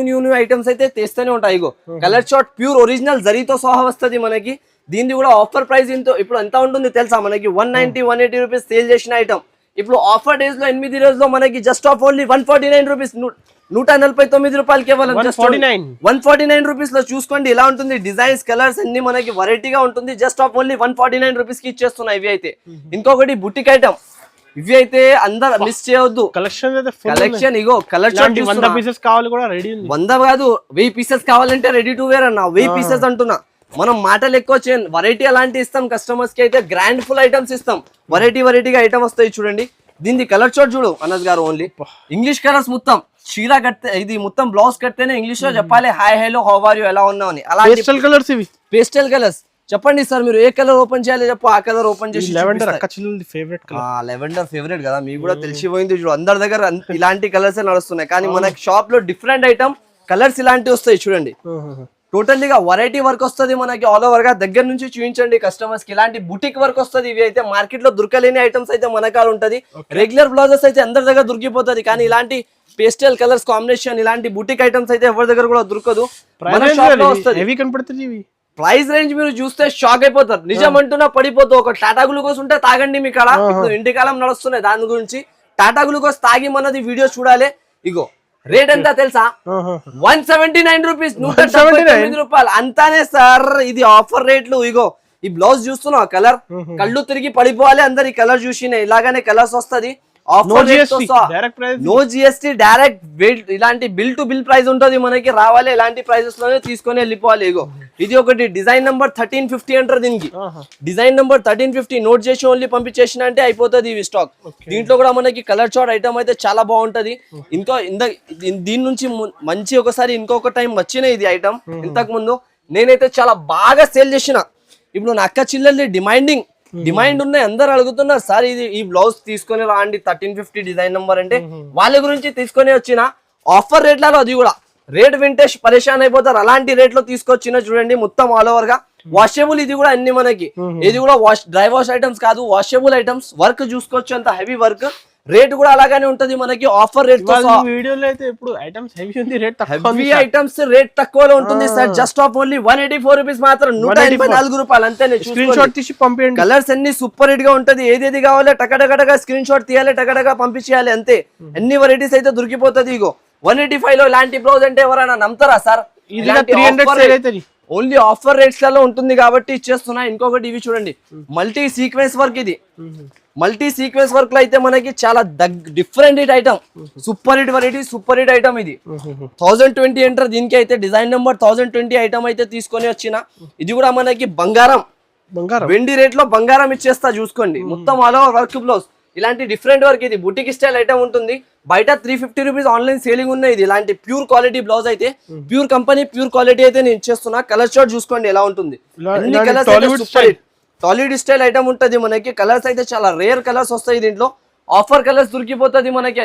న్యూ ఐటమ్స్ అయితే తెస్తూనే ఉంటాయి. ఇగో కలర్ షార్ట్ ప్యూర్ ఒరిజినల్ జరీతో సహా వస్తుంది మనకి. దీన్ని కూడా ఆఫర్ ప్రైస్ ఇప్పుడు ఎంత ఉంటుంది తెలుసా మనకి? 190, 180 రూపీస్ సేల్ చేసిన ఐటమ్ ఇప్పుడు ఆఫర్ డేస్ లో 8 రోజుల్లో మనకి జస్ట్ ఆఫ్ ఓన్లీ 149 రూపీస్, 149 రూపాయలు కేవలం. 149 రూపీస్ లో చూసుకోండి ఎలా ఉంటుంది. డిజైన్స్ కలర్స్ అన్ని మనకి వెరైటీగా ఉంటుంది. జస్ట్ ఆఫ్ ఓన్లీ 149 రూపీస్ కి ఇచ్చేస్తున్నాయి ఇవి అయితే. ఇంకొకటి బుటిక్ ఐటమ్, ఇవి అయితే అందరు మిస్ చేయొద్దు. కలెక్షన్ ఇగో కలర్ చార్ట్ 100 పీసెస్ కావాలి కూడా రెడీ ఉంది. 100 కాదు 1000 పీసెస్ కావాలంటే రెడీ టు వేర్ అన్న. 1000 పీసెస్ అంటున్నా. మనం మాటలు ఎక్కువ చేయండి, వెరైటీ అలాంటి ఇస్తాం కస్టమర్స్ కి. అయితే గ్రాండ్ ఫుల్ ఐటమ్స్ ఇస్తాం, వెరైటీగా ఐటమ్ వస్తాయి చూడండి. దీన్ని కలర్ చార్ట్ చూడు అనస్ గారు, ఓన్లీ ఇంగ్లీష్ కలర్స్ మొత్తం. చీర కడితే ఇది మొత్తం బ్లౌజ్ కడితేనే ఇంగ్లీష్ లో చెప్పాలి hi hello how are you ఎలా ఉన్నావు అని. అలా కలర్స్ ఇవి పేస్టల్ కలర్స్. చెప్పండి సార్ మీరు ఏ కలర్ ఓపెన్ చేయాలి చెప్పు, ఆ కలర్ ఓపెన్ చేసి. లెవెండర్ అక్క చిల్లది ఫేవరెట్ కలర్. లెవెండర్ ఫేవరెట్ కదా, మీకు కూడా తెలిసిపోయింది చూడు. అందరి దగ్గర ఇలాంటి కలర్స్ నడుస్తున్నాయి. కానీ మన షాప్ లో డిఫరెంట్ ఐటమ్ కలర్స్ ఇలాంటివి వస్తాయి చూడండి. టోటల్లీగా వెరైటీ వర్క్ వస్తుంది మనకి ఆల్ ఓవర్ గా. దగ్గర నుంచి చూపించండి కస్టమర్స్ కి. ఇలాంటి బుటిక్ వర్క్ వస్తుంది. ఇవి అయితే మార్కెట్ లో దొరకలేని ఐటమ్స్ అయితే మన కాడ ఉంటది. రెగ్యులర్ బ్లౌజెస్ అయితే అందరి దగ్గర దొరికిపోతుంది, కానీ ఇలాంటి పేస్టల్ కలర్స్ కాంబినేషన్ ఇలాంటి బుటిక్ ఐటమ్స్ అయితే ఎవరి దగ్గర కూడా దొరకదు. మన షాప్ లో వస్తుంది. ప్రైస్ రేంజ్ మీరు చూస్తే షాక్ అయిపోతారు. నిజం అంటున్నా పడిపోతావు. ఒక టాటా గ్లూకోస్ ఉంటే తాగండి మీ కాడ. ఇప్పుడు ఇంటికాలం నడుస్తున్నాయి దాని గురించి. టాటా గ్లూకోస్ తాగి మనది వీడియో చూడాలి. ఇగో రేట్ ఎంత తెలుసా? 179 రూపీస్, 179 రూపాయలు అంతానే సార్. ఇది ఆఫర్ రేట్లు. ఇగో ఈ బ్లౌజ్ చూస్తున్నావు, కలర్ కళ్ళు తిరిగి పడిపోవాలి అందరు. ఈ కలర్ చూసిన ఇలాగానే కలర్స్ వస్తుంది. నో జిఎస్టీ డైరెక్ట్ ఇలాంటి బిల్ టు బిల్ ప్రైస్ ఉంటుంది మనకి. రావాలి ఇలాంటి ప్రైసెస్ లోనే తీసుకొని వెళ్ళిపోవాలి. ఇగో ఇది ఒకటి డిజైన్ నెంబర్ 1350 అంటారు దీనికి. డిజైన్ నెంబర్ 1350 నోట్ చేసి ఓన్లీ పంపించేసిన అంటే అయిపోతుంది ఇవి స్టాక్. దీంట్లో కూడా మనకి కలర్ చార్ట్ ఐటమ్ అయితే చాలా బాగుంటది. దీని నుంచి మంచి ఒకసారి ఇంకొక టైం వచ్చినాయి ఇది ఐటమ్. ఇంతకు ముందు నేనైతే చాలా బాగా సేల్ చేసిన. ఇప్పుడు నా అక్క చిల్లర్లు డిమాండ్ ఉన్నాయి, అందరు అడుగుతున్నారు సార్ ఇది ఈ బ్లౌజ్ తీసుకొని రాండి 1350 డిజైన్ నెంబర్ అంటే వాళ్ళ గురించి తీసుకొని వచ్చిన ఆఫర్ రేట్లలో. అది కూడా రేట్ వింటే పరేషాన్ అయిపోతారు. అలాంటి రేట్ లో తీసుకొచ్చిన చూడండి. మొత్తం ఆల్ ఓవర్ గా వాషబుల్. ఇది కూడా అన్ని మనకి ఇది కూడా డ్రై వాష్ ఐటమ్స్ కాదు, వాషబుల్ ఐటమ్స్. వర్క్ చూసుకోవచ్చు, అంత హెవీ వర్క్. రేట్ కూడా అలాగానే ఉంటది మనకి ఆఫర్ రేట్. వీడియోలో అయితే ఇప్పుడు ఐటమ్స్ హెవీ ఉంది, రేట్ హెవీ ఐటమ్స్ రేట్ తక్కువలో ఉంటుంది sir. Just of only 184 rupees మాత్రం, 184 రూపాయలు అంతే. స్క్రీన్ షాట్ తీసి పంపించండి. కలర్స్ అన్ని సూపర్ హిట్ గా ఉంటది. ఏదేది కావాలో టకటగా స్క్రీన్ షాట్ తీయాలి, టకటగా పంపించేయాలి అంతే. అన్ని వెరైటీస్ అయితే దొరికిపోతుంది. ఇగో 185 లో ఇలాంటి బ్లౌజ్ అంటే ఎవరైనా నమ్ముతారా సార్? ఓన్లీ ఆఫర్ రేట్స్ లలో ఉంటుంది కాబట్టి ఇచ్చేస్తున్నా. ఇంకొకటి ఇవి చూడండి, మల్టీ సీక్వెన్స్ వర్క్. ఇది మల్టీ సీక్వెన్స్ వర్క్ లో అయితే మనకి చాలా different hit item, super hit variety, super hit item. ఇది 1020 ఎంటర్. దీనికి అయితే డిజైన్ నెంబర్ 1020 ఐటమ్ అయితే తీసుకొని వచ్చిన. ఇది కూడా మనకి బంగారం వెండి రేట్ లో బంగారం ఇచ్చేస్తా చూసుకోండి. మొత్తం ఆల్ ఓవర్ వర్క్ బ్లౌజ్. ఇలాంటి డిఫరెంట్ వర్క్. ఇది బుటిక్ స్టైల్ ఐటమ్ ఉంటుంది. బయట 350 రూపీస్ ఆన్లైన్ సేలింగ్ ఉన్నాయి. ఇది ఇలాంటి ప్యూర్ క్వాలిటీ బ్లౌజ్ అయితే, ప్యూర్ కంపెనీ ప్యూర్ క్వాలిటీ అయితే నేను ఇచ్చేస్తున్నా. కలర్ షార్ట్ చూసుకోండి ఎలా ఉంటుంది. అన్ని కలర్స్ సాలిడ్ స్టైల్ ఐటమ్ ఉంటుంది మనకి. కలర్స్ అయితే చాలా రేర్ కలర్స్ వస్తాయి దీంట్లో. ఆఫర్ కలర్స్ దొరికిపోతుంది మనకి.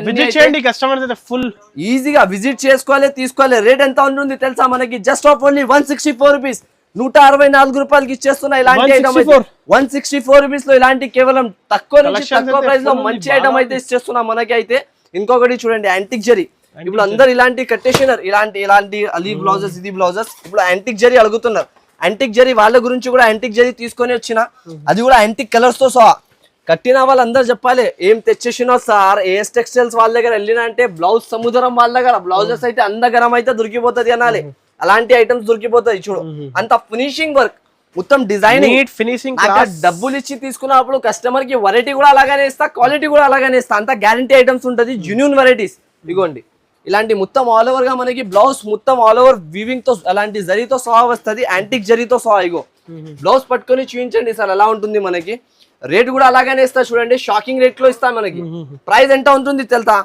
ఫుల్ ఈజీగా విజిట్ చేసుకోవాలి, తీసుకోవాలి. రేట్ ఎంత ఉంటుంది తెలుసా మనకి? జస్ట్ ఆఫ్ ఓన్లీ 164 రూపీస్, 164 రూపాయలకి ఇచ్చేస్తున్నా. ఇలాంటి ఐటమ్ 164 రూపీస్ లో ఇలాంటి కేవలం తక్కువ నుంచి తక్కువ ప్రైస్ లో మంచి ఐటమ్ అయితే ఇచ్చేస్తున్నా మనకి అయితే. ఇంకొకటి చూడండి, యాంటిక్ జరీ. ఇప్పుడు అందరు ఇలాంటి కట్టేసినారు, ఇలాంటి అలీ బ్లౌజెస్, ఇది బ్లౌజెస్. ఇప్పుడు యాంటిక్ జరీ అడుగుతున్నారు. యాంటిక్ జరీ వాళ్ళ గురించి కూడా యాంటిక్ జరీ తీసుకొని వచ్చిన. అది కూడా యాంటిక్ కలర్స్ తో సహా. కట్టిన వాళ్ళందరూ చెప్పాలి ఏం తెచ్చేసినా సార్. ఏఎస్ టెక్స్టైల్స్ వాళ్ళ దగ్గర వెళ్ళినా అంటే బ్లౌజ్ సముద్రం వాళ్ళ దగ్గర బ్లౌజెస్ అయితే అందగరం అయితే దొరికిపోతుంది అనాలి. అలాంటి ఐటమ్స్ దొరికిపోతాయి చూడు. అంత ఫినిషింగ్ వర్క్, మొత్తం డిజైనింగ్, ఫినిషింగ్. డబ్బులు ఇచ్చి తీసుకున్నప్పుడు కస్టమర్ కి వెరైటీ కూడా అలాగనే ఇస్తా, క్వాలిటీ కూడా అలాగనే ఇస్తా. అంత గ్యారంటీ ఐటమ్స్ ఉంటుంది, జెన్యూన్ వెరైటీస్. ఇగోండి ఇలాంటి మొత్తం ఆల్ ఓవర్ గా మనకి బ్లౌజ్ మొత్తం ఆల్ ఓవర్ వీవింగ్ తో అలాంటి జరీతో సహా వస్తుంది, యాంటిక్ జరీతో సహా. ఇగో బ్లౌజ్ పట్టుకొని చూపించండి సార్ ఎలా ఉంటుంది మనకి. రేట్ కూడా అలాగనే ఇస్తా చూడండి, షాకింగ్ రేట్ లో ఇస్తా మనకి. ప్రైస్ ఎంత ఉంటుంది తెలుసా?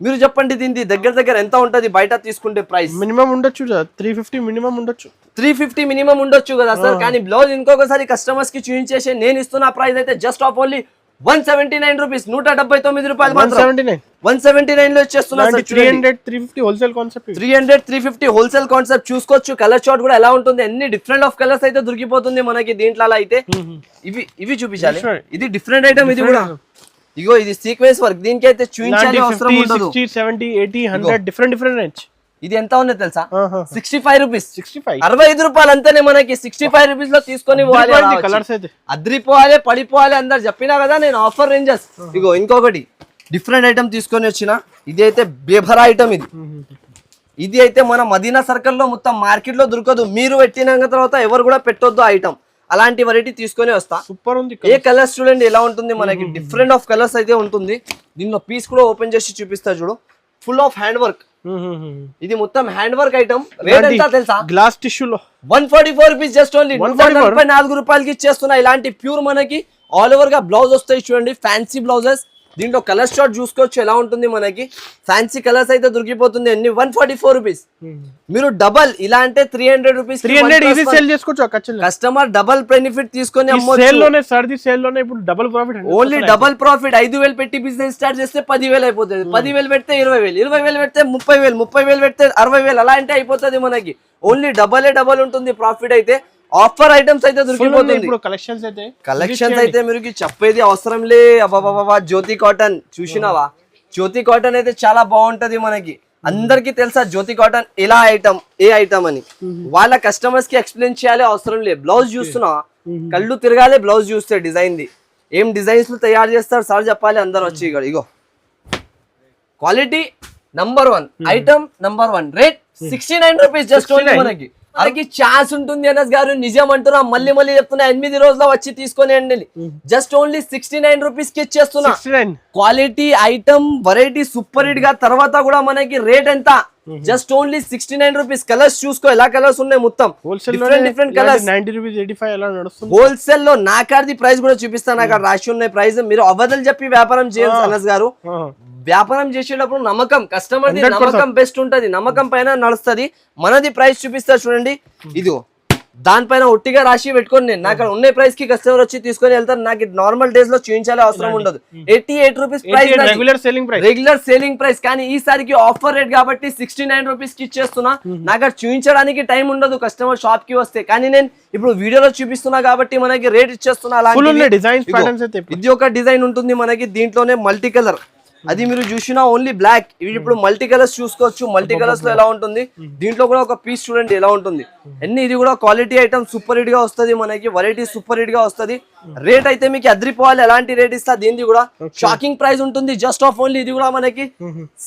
మీరు చెప్పండి. దీనికి దగ్గర ఎంత ఉంటది బయట తీసుకుంటే ప్రైస్? మినిమం ఉండొచ్చు 350 మినిమం ఉండొచ్చు, 350 మినిమం ఉండొచ్చు కదా సార్. కానీ బ్లౌజ్ ఇంకొకసారి కస్టమర్స్ కి చూపించేసి నేను ఇస్తున్న ప్రైస్ అయితే జస్ట్ ఆఫ్ ఓన్లీ 179 రూపీస్, 179 రూపాయలు. 179 లో ఇచ్చేస్తున్నా. 300-350 హోల్సేల్ కాన్సెప్ట్, 300-350 హోల్సేల్ కాన్సెప్ట్. చూసుకోవచ్చు కలర్ చార్ట్ కూడా ఎలా ఉంటుంది. అన్ని డిఫరెంట్ ఆఫ్ కలర్స్ అయితే దొరికిపోతుంది మనకి దీంట్లో. అలా అయితే ఇవి చూపించాలి. ఇది డిఫరెంట్ ఐటమ్. ఇది కూడా ఇగో ఇది సీక్వెన్స్ వర్క్. దీనికి అయితే చూపించాలి అవసరం ఉండదు. 60, 70, 80, 100 డిఫరెంట్ రేంజ్. ఇది ఎంత ఉంది తెలుసా? 65 రూపీస్, 65 రూపాయలు అంతేనే మనకి. 65 రూపీస్ లో తీసుకొని అద్రిపోవాలి, పడిపోవాలి అందరు చెప్పినా కదా నేను ఆఫర్ రేంజెస్. ఇగో ఇంకొకటి డిఫరెంట్ ఐటమ్ తీసుకొని వచ్చిన. ఇది అయితే బేభరా ఐటమ్. ఇది అయితే మన మదీనా సర్కిల్ లో మొత్తం మార్కెట్ లో దొరకదు. మీరు పెట్టిన తర్వాత ఎవరు కూడా పెట్టొద్దు ఐటమ్. అలాంటి వెరైటీ తీసుకొని వస్తా. సూపర్ ఉంది. ఏ కలర్స్ చూడండి ఎలా ఉంటుంది మనకి. డిఫరెంట్ ఆఫ్ కలర్స్ అయితే ఉంటుంది. దీనిలో పీస్ కూడా ఓపెన్ చేసి చూపిస్తా చూడు. Full of hand work. ఇది మొత్తం హ్యాండ్ వర్క్ ఐటమ్. రేట్ ఎంత తెలుసా? గ్లాస్ టిష్యూలో 144 రూపీస్, జస్ట్ ఓన్లీ 144 రూపాయలకి ఇచ్చేస్తున్నా. ఇలాంటి ప్యూర్ మనకి ఆల్ ఓవర్ గా బ్లౌజ్ వస్తాయి చూడండి. ఫ్యాన్సీ బ్లౌజెస్ దీంట్లో కలర్ షార్ట్ చూసుకోవచ్చు ఎలా ఉంటుంది మనకి. ఫ్యాన్సీ కలర్స్ అయితే దొరికిపోతుంది అన్ని 144 రూపీస్. మీరు డబల్ ఇలా అంటే 300 రూపీస్ 300 ఈజీ సేల్ చేసుకోవచ్చు. కస్టమర్ డబల్ బెనిఫిట్ తీసుకొని సేల్ లోనే సర్ది సేల్ లోనే ఇప్పుడు double profit. Only double profit. 5,000 పెట్టి బిజినెస్ స్టార్ట్ చేస్తే 10,000 అయిపోతుంది. 10,000 పెడితే 20,000, 20,000 పెడితే 30,000, 30,000 పెడితే 60,000 అలా అంటే అయిపోతుంది మనకి. ఓన్లీ డబల్ ఉంటుంది ప్రాఫిట్ అయితే. ఆఫర్ ఐటమ్స్ అయితే దొరికిపోతుంది. కలెక్షన్స్ అయితే మీరు చెప్పేది అవసరం లే. అబాబా జ్యోతి కాటన్ చూసినావా? జ్యోతి కాటన్ అయితే చాలా బాగుంటది మనకి. అందరికి తెలుసా జ్యోతి కాటన్ ఎలా ఐటమ్ ఏ ఐటమ్ అని. వాళ్ళ కస్టమర్స్ కి ఎక్స్ప్లెయిన్ చేయాలి అవసరం లేదు. బ్లౌజ్ చూస్తున్నావా? కళ్ళు తిరగాలి బ్లౌజ్ చూస్తే. డిజైన్ ది ఏం డిజైన్స్ తయారు చేస్తారు సార్ చెప్పాలి అందరు వచ్చి. ఇక్కడ ఇగో quality number 1, item number 1, rate 69 rupees just only మనకి. అలాగే ఛాన్స్ ఉంటుంది అనస్ గారు, నిజం అంటున్నా, మళ్ళీ చెప్తున్నా. 8 రోజుల్లో వచ్చి తీసుకొని అండి. జస్ట్ ఓన్లీ 69 రూపీస్ కి ఇచ్చేస్తున్నా. Quality item variety super hit గా. తర్వాత కూడా మనకి రేట్ ఎంత? Just only 69 rupees. కలర్స్ చూసుకో ఎలా కలర్స్ ఉన్నాయి మొత్తం డిఫరెంట్ కలర్స్. 90 రూపీస్ 85 అలా నడుస్తుంది. హోల్సేల్ లో నా కార్ది ప్రైస్ కూడా చూపిస్తాను. అక్కడ రాసి ఉన్నాయి ప్రైస్. మీరు అబద్ధాలు చెప్పి వ్యాపారం చేయాలి అనస్ గారు. వ్యాపారం చేసేటప్పుడు నమ్మకం, కస్టమర్ నమ్మకం బెస్ట్ ఉంటది. నమ్మకం పైన నడుస్తుంది. మనది ప్రైస్ చూపిస్తా చూడండి. ఇదిగో దానిపైన ఒట్టిగా రాసి పెట్టుకొని నేను నాకు ఉన్న ప్రైస్ కి కస్టమర్ వచ్చి తీసుకొని వెళ్తారు. నాకు నార్మల్ డేస్ లో చూపించాలి అవసరం ఉండదు. 88 rupees price regular selling price. కానీ ఈసారికి ఆఫర్ రేట్ కాబట్టి 69 రూపీస్ కి ఇచ్చేస్తున్నా. నాకు చూపించడానికి టైం ఉండదు కస్టమర్ షాప్ కి వస్తే. కానీ నేను ఇప్పుడు వీడియోలో చూపిస్తున్నా కాబట్టి మనకి రేట్ ఇచ్చేస్తున్నా. ఇది ఒక డిజైన్ ఉంటుంది మనకి. దీంట్లోనే మల్టీ కలర్. అది మీరు చూసినా ఓన్లీ బ్లాక్. ఇవి ఇప్పుడు మల్టీ కలర్స్ చూసుకోవచ్చు. మల్టీ కలర్స్ లో ఎలా ఉంటుంది. దీంట్లో కూడా ఒక పీస్ చూడండి ఎలా ఉంటుంది. ఇది కూడా క్వాలిటీ ఐటమ్ సూపర్ హిట్ గా వస్తుంది మనకి. వెరైటీ సూపర్ హిట్ గా వస్తుంది. రేట్ అయితే మీకు అద్రిపోవాలి. ఎలాంటి రేట్ ఇస్తా. దీనిది కూడా షాకింగ్ ప్రైస్ ఉంటుంది. జస్ట్ ఆఫ్ ఓన్లీ ఇది కూడా మనకి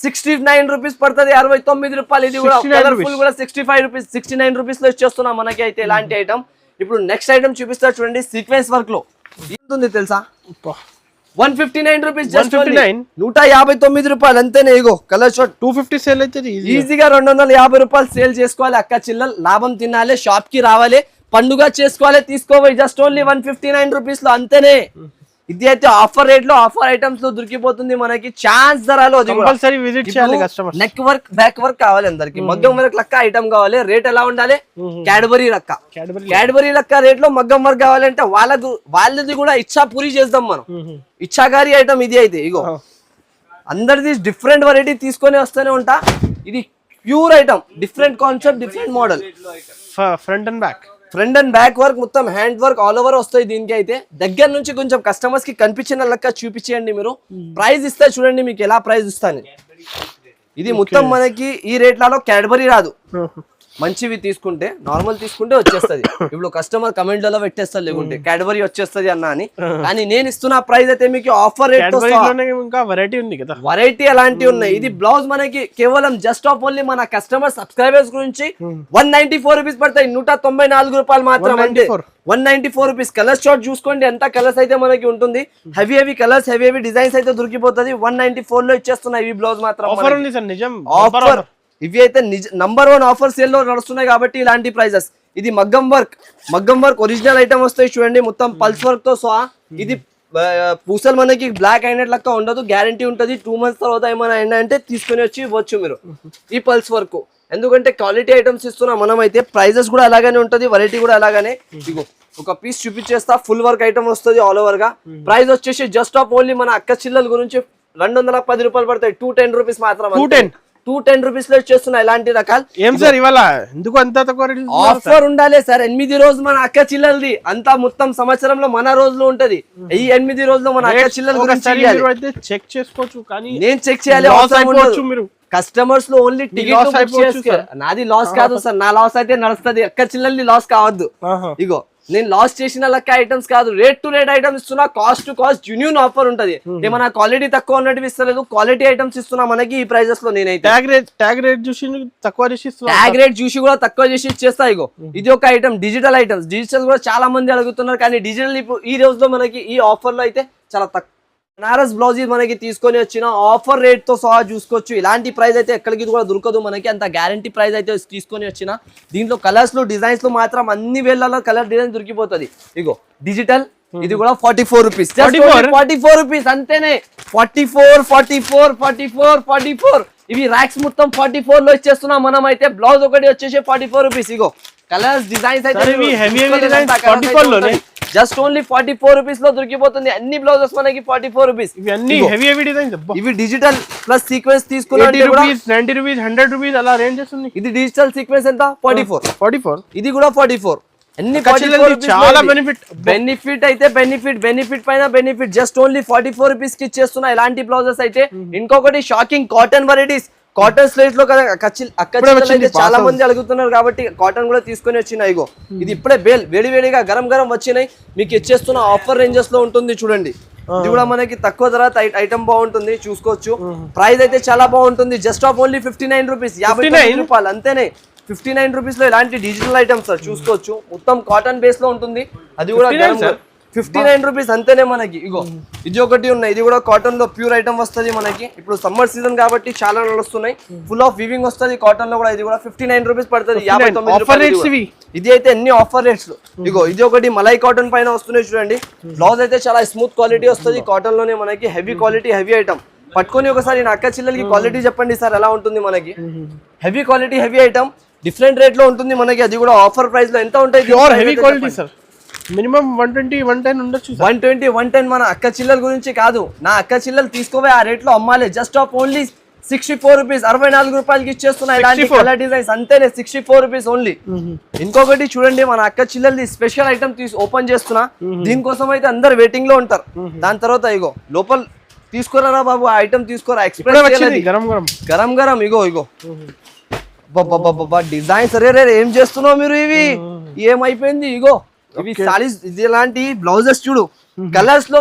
69 రూపీస్ పడుతుంది. 69 రూపాయలు. ఇది కూడా కలర్ఫుల్ కూడా 65 రూపీస్ 69 రూపీస్ లో ఇచ్చేస్తున్నా మనకి అయితే ఎలాంటి ఐటమ్. ఇప్పుడు నెక్స్ట్ ఐటమ్ చూపిస్తా చూడండి. సీక్వెన్స్ వర్క్ లో ఉంటుంది తెలుసా? 159 రూపీస్. జస్ట్ 159 రూపాయలు అంతేనే. ఇగో కలర్ షార్ట్ 250 సేల్ అయితే ఈజీగా 250 రూపాయలు సేల్ చేసుకోవాలి. అక్క చిల్లలు లాభం తినాలి. షాప్ కి రావాలి, పండుగ చేసుకోవాలి, తీసుకోవాలి. జస్ట్ ఓన్లీ 159 రూపీస్ లో అంతేనే. ఇది అయితే ఆఫర్ రేట్ లో ఆఫర్ ఐటమ్స్ లో దొరికిపోతుంది మనకి. ఛాన్స్ ధరలో నెక్ వర్క్ బ్యాక్ వర్క్ కావాలి అందరికి. మగ్గం వర్క్ లెక్క ఐటమ్ కావాలి. రేట్ ఎలా ఉండాలి? క్యాడ్బరీ లెక్క రేట్ లో మగ్గం వర్క్ కావాలంటే వాళ్ళది కూడా ఇచ్చా పూరి చేద్దాం మనం. ఇచ్చాగారి ఐటమ్ ఇది అయితే. ఇగో అందరిది డిఫరెంట్ వెరైటీ తీసుకొని వస్తూనే ఉంటా. ఇది pure item, different concept, different model. Front and back work మొత్తం హ్యాండ్ వర్క్ ఆల్ ఓవర్ వస్తాయి. దీనికి అయితే దగ్గర నుంచి కొంచెం కస్టమర్స్ కి కనిపించిన లెక్క చూపించండి. మీరు ప్రైస్ ఇస్తే చూడండి మీకు ఎలా ప్రైస్ ఇస్తాను. ఇది మొత్తం మనకి ఈ రేట్లలో క్యాడ్బరీ రాదు. మంచివి తీసుకుంటే నార్మల్ తీసుకుంటే వచ్చేస్తుంది. ఇప్పుడు కస్టమర్ కమెంట్లలో పెట్టేస్తారు లేకుంటే క్యాడ్బరీ వచ్చేస్తుంది అన్న అని. కానీ నేను ఇస్తున్న ప్రైస్ అయితే మీకు ఆఫర్ రేట్ తో వెరైటీ ఉంది కదా. వెరైటీ అలాంటివి ఉన్నాయి. ఇది బ్లౌజ్ మనకి కేవలం జస్ట్ ఆఫ్ ఓన్లీ మన కస్టమర్ సబ్స్క్రైబర్స్ గురించి 194 రూపీస్ పడతాయి. 194 రూపాయలు మాత్రం అంటే 194 రూపీస్. కలర్ షార్ట్ చూసుకోండి ఎంత కలర్స్ అయితే మనకి ఉంటుంది. హెవీ కలర్స్, హెవీ డిజైన్స్ అయితే దొరికిపోతుంది. 194 లో ఇచ్చేస్తున్నాయి. ఇవి బ్లౌజ్ మాత్రం ఆఫర్. ఇవి అయితే నంబర్ 1 ఆఫర్ సేల్ లో నడుస్తున్నాయి కాబట్టి ఇలాంటి ప్రైజెస్. ఇది మగ్గం వర్క్ ఒరిజినల్ ఐటమ్ వస్తాయి చూడండి. మొత్తం పల్స్ వర్క్ తో సహా. ఇది పూసలు మనకి బ్లాక్ అయినట్టు లెక్క ఉండదు. గ్యారంటీ ఉంటుంది. 2 months తర్వాత ఏమైనా అయినా అంటే తీసుకుని వచ్చి ఇవ్వచ్చు మీరు. ఈ పల్స్ వర్క్ ఎందుకంటే క్వాలిటీ ఐటమ్స్ ఇస్తున్నాం మనం అయితే. ప్రైజెస్ కూడా అలాగనే ఉంటుంది, వెరైటీ కూడా అలాగనే. ఇగో ఒక పీస్ చూపించేస్తా. ఫుల్ వర్క్ ఐటమ్ వస్తుంది ఆల్ ఓవర్ గా. ప్రైస్ వచ్చేసి జస్ట్ ఆఫ్ ఓన్లీ మన అక్క చిల్లల గురించి 210 రూపాయలు పడతాయి. 210 రూపీస్ మాత్రం. 210 రూపీస్ లో ఇచ్చేస్తున్నా. ఇలాంటి రకాలు ఏం సార్ ఇవాళ ఎందుకు అంత ఆఫర్ ఉండాలి సార్. 8 రోజులు మన అక్క చిల్లలది అంతా మొత్తం సంవత్సరంలో మన రోజులు ఉంటది. ఈ 8 రోజులు మన అక్క చిల్లల గురించి చెక్ చేసుకోవచ్చు. కానీ నేను చెక్ చేయాలి మీరు కస్టమర్స్ లో ఓన్లీ టికెట్. నాది లాస్ కాదు సార్. నా లాస్ అయితే నడుస్తుంది. అక్క చిల్లల్ని లాస్ కావద్దు. ఇగో నేను లాస్ చేసిన లెక్క ఐటమ్స్ కాదు. రేట్ టు రేట్ ఐటమ్స్ ఇస్తున్నా. Cost to cost genuine offer ఉంటది. ఏమన్నా క్వాలిటీ తక్కువ ఉన్నట్టు ఇస్తలేదు. క్వాలిటీ ఐటమ్స్ ఇస్తున్నా మనకి ఈ ప్రైజెస్ లో. నేనైతే ట్యాగ్ రేట్ చూసి కూడా తక్కువ చేసి ఇచ్చేస్తా. ఇగో ఇది ఒక ఐటమ్. Digital items. డిజిటల్ కూడా చాలా మంది అడుగుతున్నారు. కానీ డిజిటల్ ఇప్పుడు ఈ రోజులో మనకి ఈ ఆఫర్ లో అయితే చాలా తక్కువ. బనారస్ బ్లౌజ్ మనకి తీసుకొని వచ్చిన ఆఫర్ రేట్ తో సహా చూసుకోవచ్చు. ఇలాంటి ప్రైస్ అయితే ఎక్కడికి కూడా దొరకదు మనకి. అంత గ్యారంటీ ప్రైస్ అయితే తీసుకొని వచ్చిన. దీంట్లో కలర్స్ లో డిజైన్స్ లో మాత్రం అన్ని వేళ్లలో కలర్ డిజైన్ దొరికిపోతుంది. ఇగో డిజిటల్ ఇది కూడా 44 రూపీస్, 44 రూపీస్ అంతేనే. 44 ఇవి ర్యాక్స్ మొత్తం 44 లో ఇచ్చేస్తున్నాం మనం. అయితే బ్లౌజ్ ఒకటి వచ్చేసి 44 రూపీస్. ఇగో కలర్స్ డిజైన్స్ అయితే జస్ట్ ఓన్లీ 44 రూపీస్ లో దొరికిపోతుంది. అన్ని బ్లౌజెస్ మనకి 44 రూపీస్. ఇవి డిజిటల్ ప్లస్ సీక్వెన్స్ తీసుకున్నాం. 90 రూపీస్ 100 రూపీస్ అలా రేంజ్ చేస్తుంది. ఇది డిజిటల్ సీక్వెన్స్ ఎంత 44. ఇది కూడా 44. అన్ని చాలా బెనిఫిట్ అయితే బెనిఫిట్ పైన బెనిఫిట్. జస్ట్ ఓన్లీ 44 రూపీస్ కి ఇచ్చేస్తున్నా ఇలాంటి బ్లౌజెస్ అయితే. ఇంకొకటి shocking cotton varieties, cotton slates లో కదా అక్క చాలా మంది అడుగుతున్నారు కాబట్టి కాటన్ కూడా తీసుకొని వచ్చినాయి. ఇగో ఇది ఇప్పుడే వేడివేడిగా గరం వచ్చినాయి మీకు ఇచ్చేస్తున్న ఆఫర్ రేంజెస్ లో ఉంటుంది. చూడండి ఇది కూడా మనకి తక్కువ ధర ఐటమ్ బాగుంటుంది, చూసుకోవచ్చు. ప్రైస్ అయితే చాలా బాగుంటుంది. జస్ట్ ఆఫ్ ఓన్లీ 59 రూపీస్, 59 రూపాయలు అంతేనే. 59 రూపీస్ లో ఇలాంటి డిజిటల్ ఐటమ్స్ చూసుకోవచ్చు. మొత్తం కాటన్ బేస్ లో ఉంటుంది. అది కూడా 59 రూపీస్ అంతేనే మనకి. ఇగో ఇది ఒకటి ఉన్నాయి, ఇది కూడా కాటన్ లో ప్యూర్ ఐటమ్ వస్తుంది మనకి. ఇప్పుడు సమ్మర్ సీజన్ కాబట్టి చాలా నడుస్తున్నాయి. ఫుల్ ఆఫ్ వీవింగ్ వస్తుంది కాటన్ లో కూడా. ఇది కూడా 59 రూపీస్ పడుతుంది, 59 రూపాయలు. ఇది అయితే అన్ని ఆఫర్ రేట్స్. ఇగో ఇది ఒకటి మలై కాటన్ పైన వస్తున్నాయి చూడండి. బ్లౌజ్ అయితే చాలా స్మూత్ క్వాలిటీ వస్తుంది కాటన్ లోనే మనకి. Heavy quality heavy item. పట్టుకొని ఒకసారి నా అక్క చెల్లెలకి క్వాలిటీ చెప్పండి సార్ ఎలా ఉంటుంది మనకి. Heavy quality heavy item different rate లో ఉంటుంది మనకి. అది కూడా ఆఫర్ ప్రైస్ లో. ఎంత ఉంటాయి హెవీ క్వాలిటీ సార్? మినిమం 120 110 ఉండొచ్చు. 120 110 మన అక్క చిల్లల గురించి కాదు. నా అక్క చిల్లలు తీసుకోవే ఆ రేట్ లో అమ్మాలి. జస్ట్ ఆఫ్ ఓన్లీ 64 రూపీస్, 64 రూపాయలకి ఇచ్చేస్తున్నా ఇలాంటి కలర్ డిజైన్స్ అంతేనే. 64 రూపీస్ ఓన్లీ. ఇంకొకటి చూడండి మన అక్క చిల్లలది స్పెషల్ ఐటమ్ ఓపెన్ చేస్తున్నా. దీనికోసం అయితే అందరు వెయిటింగ్ లో ఉంటారు. దాని తర్వాత ఇగో లోపల తీసుకోరా బాబు ఆ ఐటమ్ తీసుకోరా. ఎక్స్ప్రెస్ గరం ఇగో డిజైన్స్. అరే ఏం చేస్తున్నావు మీరు? ఇవి ఏమైపోయింది? ఇగో ఇవి సారీస్ ఇది ఇలాంటి బ్లౌజెస్ చూడు. కలర్స్ లో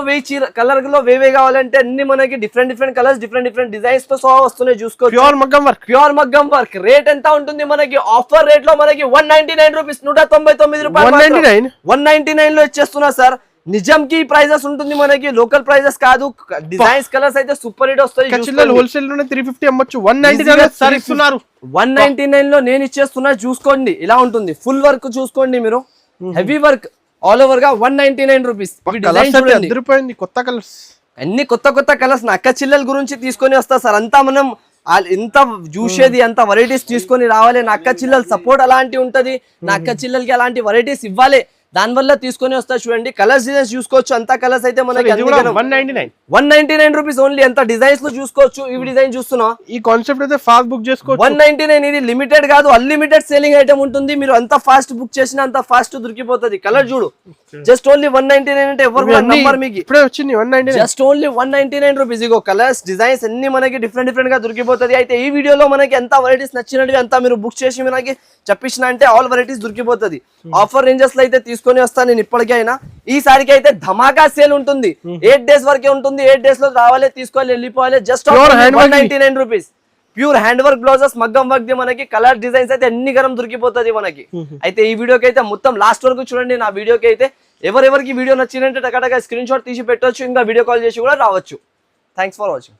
కలర్ లో వేవే కావాలంటే అన్ని మనకి డిఫరెంట్ కలర్స్ డిఫరెంట్ డిజైన్స్ తో సహా వస్తున్నాయి చూసుకో. ప్యూర్ మగ్గం వర్క్. రేట్ ఎంత ఉంటుంది మనకి? ఆఫర్ రేట్ లో మనకి 199 రూపీస్, 199 రూపాయలు. 199 లో ఇచ్చేస్తున్నా సార్. నిజంకి ప్రైజెస్ ఉంటుంది మనకి, లోకల్ ప్రైజెస్ కాదు. డిజైన్స్ కలర్స్ అయితే సూపర్ హిట్ వస్తాయి. హోల్సేల్ లోనే 350 అమ్మొచ్చు. 199 లో నేను ఇచ్చేస్తున్నా. చూసుకోండి ఇలా ఉంటుంది. ఫుల్ వర్క్ చూసుకోండి మీరు. హెవీ వర్క్ ఆల్ ఓవర్ గా 199 రూపీస్. కొత్త కలర్స్, అన్ని కొత్త కలర్స్. నా అక్క చిల్లల గురించి తీసుకొని వస్తా సార్. అంతా మనం ఎంత చూసేది అంత వెరైటీస్ తీసుకొని రావాలి. నా అక్క చిల్లల సపోర్ట్ అలాంటి ఉంటది. నా అక్క చిల్లలకి అలాంటి వెరైటీస్ ఇవ్వాలి. దానివల్ల తీసుకొని వస్తా. చూడండి కలర్స్ డిజైన్స్ చూసుకోవచ్చు. అంతా కలర్స్ అయితే మనకి 199 రూపీస్ ఓన్లీ. ఎంత డిజైన్స్ లో చూసుకోవచ్చు. ఇవి డిజైన్ చూస్తున్నా. ఈ కాన్సెప్ట్ అయితే ఫాస్ట్ బుక్ చేసుకోవచ్చు. 199. ఇది లిమిటెడ్ కాదు, అన్లిమిటెడ్ సేలింగ్ ఐటమ్ ఉంటుంది. మీరు అంత ఫాస్ట్ బుక్ చేసినా అంత ఫాస్ట్ దొరికిపోతుంది. కలర్ చూడు. జస్ట్ ఓన్లీ 199 అంటే ఎవరు నంబర్ మీకు ఇప్పుడే వచ్చింది. 199 జస్ట్ ఓన్లీ 199 రూపీస్. ఇగో కలర్స్ డిజైన్స్ అన్ని మనకి డిఫరెంట్ గా దొరికిపోతుంది. అయితే ఈ వీడియోలో మనకి ఎంత వెరైటీస్ నచ్చినట్టు అంతా మీరు బుక్ చేసి మనకి చెప్పించిన అంటే ఆల్ వెరైటీస్ దొరికిపోతుంది. ఆఫర్ రేంజెస్ లో అయితే తీసుకొని వస్తాను నేను ఇప్పటికైనా. ఈసారికి అయితే ధమాకా సేల్ ఉంటుంది. 8 days వరకే ఉంటుంది. 8 days లో రావాలి, తీసుకోవాలి, వెళ్ళిపోవాలి. Just 199 rupees. Pure hand work blouses, మగ్గం వర్క్ మనకి. కలర్ డిజైన్స్ అయితే అన్ని గరం దొరికిపోతుంది మనకి. అయితే ఈ వీడియోకి అయితే మొత్తం లాస్ట్ వరకు చూడండి. నా వీడియోకి అయితే ఎవరెవరికి వీడియో నచ్చినంటే టకటగా స్క్రీన్ షాట్ తీసి పెట్టొచ్చు. ఇంకా వీడియో కాల్ చేసి కూడా రావచ్చు. Thanks for watching.